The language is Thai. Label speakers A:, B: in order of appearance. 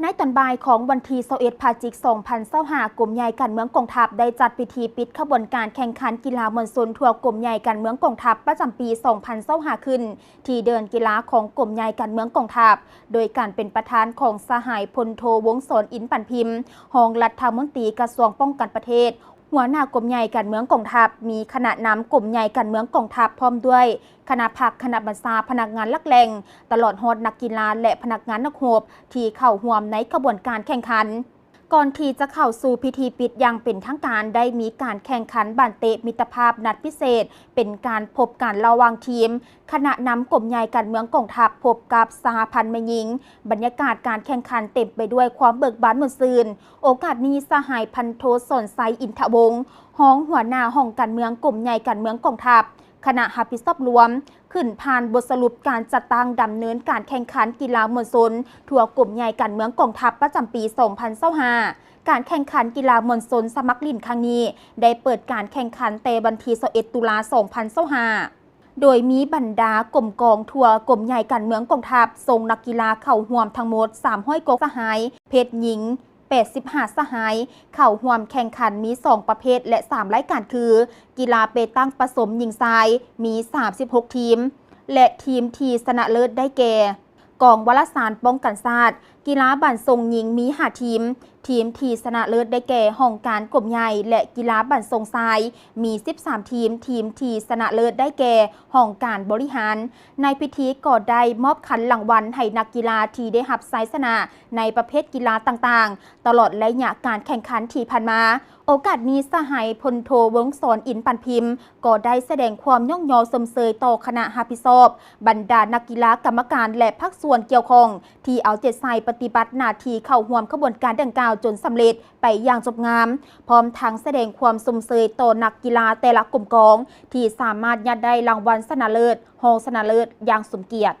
A: ในตอนบ่ายของวันที่21 พฤศจิกายน 2025 กลุ่มใหญ่การเมืองกองทัพได้จัดพิธีปิดขบวนการแข่งขันกีฬามวลชนทั่วกลุ่มใหญ่การเมืองกองทัพประจำปี 2025 ขึ้นที่เดินกีฬาของกลุ่มใหญ่การเมืองกองทัพโดยการเป็นประธานของสหายพลโทวงศ์สรอินทร์ปันพิมพ์รองรัฐมนตรีกระทรวงป้องกันประเทศหัวหน้ากลุ่มใหญ่การเมืองกองทัพมีคณะนำกลุ่มใหญ่การเมืองกองทัพพร้อมด้วยคณะพักคณะบัญชาพนักงานลักแหล่งตลอดฮอดนักกีฬาและพนักงานนักโหบที่เข้าร่วมในกระบวนการแข่งขันก่อนที่จะเข้าสู่พิธีปิดอย่างเป็นทางการได้มีการแข่งขันบานเตะมิตรภาพนัดพิเศษเป็นการพบกันระหว่างทีมคณะนำกลุ่มใหญ่การเมืองกองทัพพบกับสหพันธ์แม่หญิงบรรยากาศการแข่งขันเต็มไปด้วยความเบิกบานม่วนซื่นโอกาสนี้สหายพันโทสนไซอินทวงศ์ห้องหัวหน้าห้องการเมืองกลุ่มใหญ่การเมืองกองทัพคณะรับผิดชอบรวมขึ้นผ่านบทสรุปการจัดตั้งดำเนินการแข่งขันกีฬามวลชนทั่วกลุ่มใหญ่การเมืองกองทัพประจำปี 2025 การแข่งขันกีฬามวลชนสมัครลิ่นครั้งนี้ได้เปิดการแข่งขันแต่วันที่21 ตุลาคม 2025 โดยมีบรรดากลุ่มกองทั่วกลุ่มใหญ่การเมืองกองทัพส่งนักกีฬาเข้าร่วมทั้งหมด300 กว่าสหายเพศหญิง85 สหายเข้าร่วมแข่งขันมี2ประเภทและ3รายการคือกีฬาเปตังผสมหญิงชายมี36ทีมและทีมที่ชนะเลิศได้แก่กองวารสารป้องกันชาติกีฬาบันทรงหญิงมี5ทีมที่ชนะเลิศได้แก่ห้องการกลุ่มใหญ่และกีฬาบันทรงชายมี13ทีมที่ชนะเลิศได้แก่ห้องการบริหารในพิธีก็ได้มอบขันรางวัลให้นักกีฬาที่ได้รับชัยชนะในประเภทกีฬาต่างๆตลอดระยะการแข่งขันที่ผ่านมาโอกาสนี้สหายพลโทวงศ์สรอินทร์ปันพิมพ์ก็ได้แสดงความย่องยอสมเสยต่อคณะรับผิดชอบบรรดานักกีฬากรรมการและภาคส่วนเกี่ยวข้องที่เอาใจใส่ปฏิบัติหน้าที่เข้าร่วมขบวนการดังกล่าวจนสำเร็จไปอย่างจบงามพร้อมทั้งแสดงความสมเสยต่อนักกีฬาแต่ละกลุ่มกองที่สามารถยัดได้รางวัลชนะเลิศรองชนะเลิศอย่างสมเกียรติ